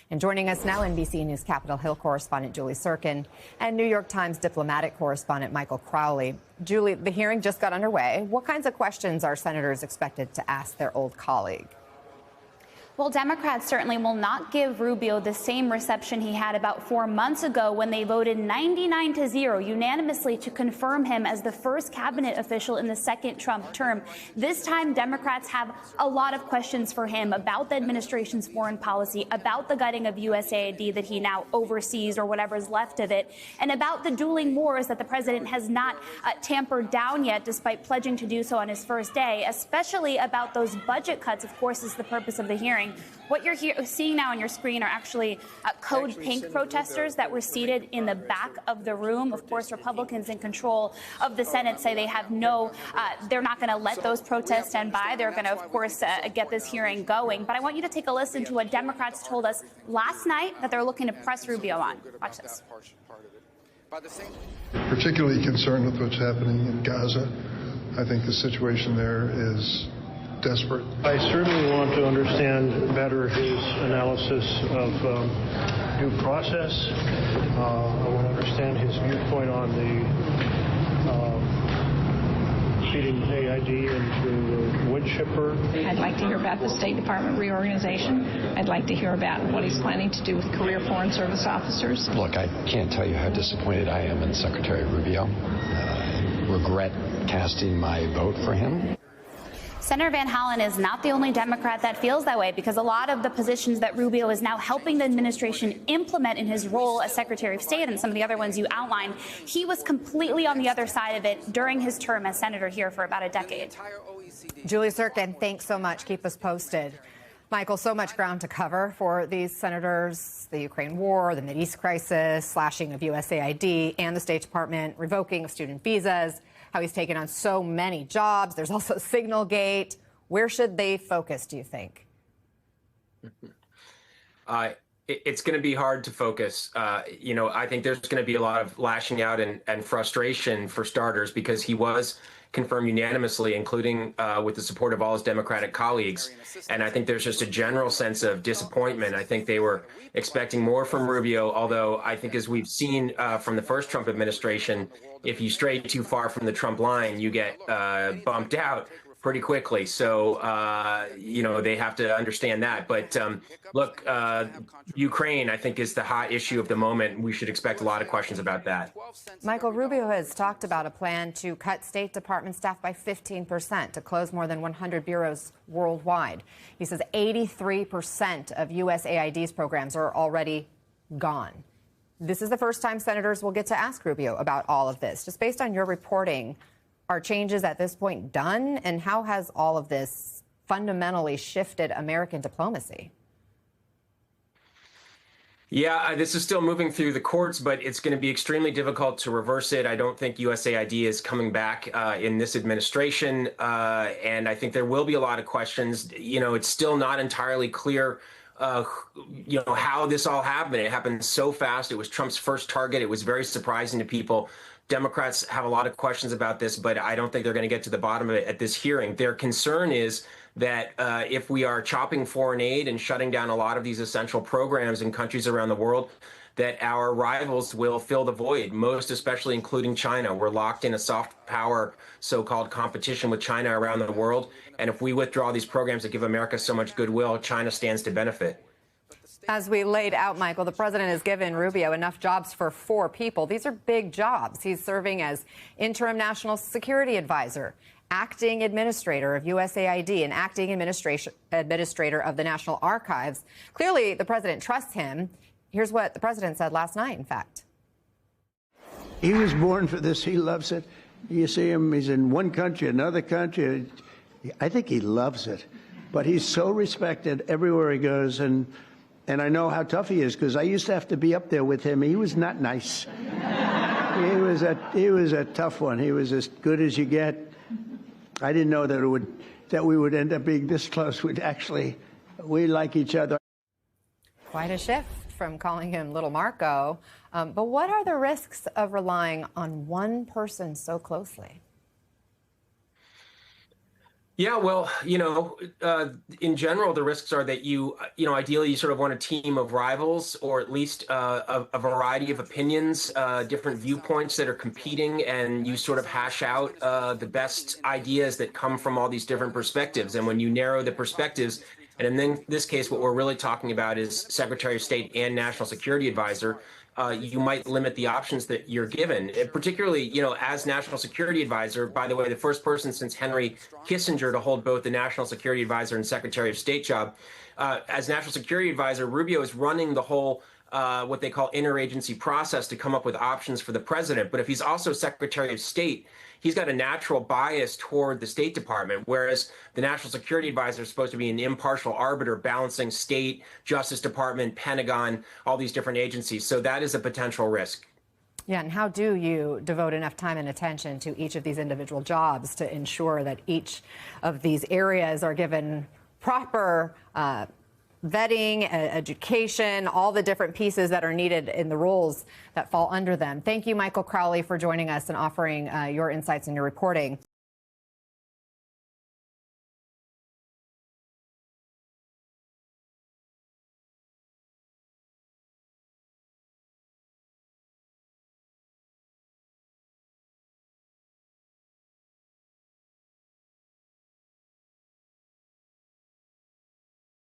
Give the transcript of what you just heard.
And joining us now, NBC News Capitol Hill correspondent Julie Surkin and New York Times diplomatic correspondent Michael Crowley. Julie, the hearing just got underway. What kinds of questions are senators expected to ask their old colleague? Well, Democrats certainly will not give Rubio the same reception he had about 4 months ago when they voted 99-0 unanimously to confirm him as the first cabinet official in the second Trump term. This time, Democrats have a lot of questions for him about the administration's foreign policy, about the gutting of USAID that he now oversees or whatever's left of it, and about the dueling wars that the president has not tampered down yet, despite pledging to do so on his first day, especially about those budget cuts, of course, is the purpose of the hearing. What you're seeing now on your screen are actually Code Pink protesters that were seated in the back of the room. Of course, Republicans in control of the Senate say they have they're not going to let those protests stand by. They're going to, of course, get this hearing going. But I want you to take a listen to what Democrats told us last night that they're looking to press Rubio on. Watch this. Particularly concerned with what's happening in Gaza. I think the situation there is desperate. I certainly want to understand better his analysis of due process. I want to understand his viewpoint on the feeding AID into the wood chipper. I'd like to hear about the State Department reorganization. I'd like to hear about what he's planning to do with career Foreign Service officers. Look, I can't tell you how disappointed I am in Secretary Rubio. Regret casting my vote for him. Senator Van Hollen is not the only Democrat that feels that way, because a lot of the positions that Rubio is now helping the administration implement in his role as Secretary of State and some of the other ones you outlined, he was completely on the other side of it during his term as senator here for about a decade. Julie Surkin, thanks so much. Keep us posted. Michael, so much ground to cover for these senators: the Ukraine war, the Mideast crisis, slashing of USAID, and the State Department revoking of student visas, how he's taken on so many jobs. There's also Signalgate. Where should they focus, do you think? It's going to be hard to focus. I think there's going to be a lot of lashing out and frustration for starters, because he was confirmed unanimously, including with the support of all his Democratic colleagues. And I think there's just a general sense of disappointment. I think they were expecting more from Rubio, although I think, as we've seen from the first Trump administration, if you stray too far from the Trump line, you get bumped out pretty quickly. So, they have to understand that. But look, Ukraine, I think, is the hot issue of the moment. We should expect a lot of questions about that. Michael, Rubio has talked about a plan to cut State Department staff by 15%, to close more than 100 bureaus worldwide. He says 83% of USAID's programs are already gone. This is the first time senators will get to ask Rubio about all of this. Just based on your reporting, are changes at this point done? And how has all of this fundamentally shifted American diplomacy? Yeah, this is still moving through the courts, but it's going to be extremely difficult to reverse it. I don't think USAID is coming back in this administration. And I think there will be a lot of questions. It's still not entirely clear how this all happened. It happened so fast. It was Trump's first target. It was very surprising to people. Democrats have a lot of questions about this, but I don't think they're going to get to the bottom of it at this hearing. Their concern is that if we are chopping foreign aid and shutting down a lot of these essential programs in countries around the world, that our rivals will fill the void, most especially including China. We're locked in a soft power so-called competition with China around the world. And if we withdraw these programs that give America so much goodwill, China stands to benefit. As we laid out, Michael, the president has given Rubio enough jobs for 4 people. These are big jobs. He's serving as interim national security advisor, acting administrator of USAID, and acting administrator of the National Archives. Clearly, the president trusts him. Here's what the president said last night, in fact. He was born for this. He loves it. You see him, he's in one country, another country. I think he loves it. But he's so respected everywhere he goes. And I know how tough he is, because I used to have to be up there with him. He was not nice. He was a tough one. He was as good as you get. I didn't know that we would end up being this close. We like each other. Quite a shift from calling him Little Marco. But what are the risks of relying on one person so closely? Yeah, well, in general, the risks are that ideally you sort of want a team of rivals, or at least a variety of opinions, different viewpoints that are competing, and you sort of hash out the best ideas that come from all these different perspectives. And when you narrow the perspectives, and in this case, what we're really talking about is Secretary of State and National Security Advisor, you might limit the options that you're given. And particularly, as National Security Advisor, by the way, the first person since Henry Kissinger to hold both the National Security Advisor and Secretary of State job. As National Security Advisor, Rubio is running the whole what they call interagency process to come up with options for the president. But if he's also Secretary of State, he's got a natural bias toward the State Department, whereas the National Security Advisor is supposed to be an impartial arbiter balancing State, Justice Department, Pentagon, all these different agencies. So that is a potential risk. Yeah, and how do you devote enough time and attention to each of these individual jobs to ensure that each of these areas are given proper vetting, education, all the different pieces that are needed in the roles that fall under them? Thank you, Michael Crowley, for joining us and offering your insights and your reporting.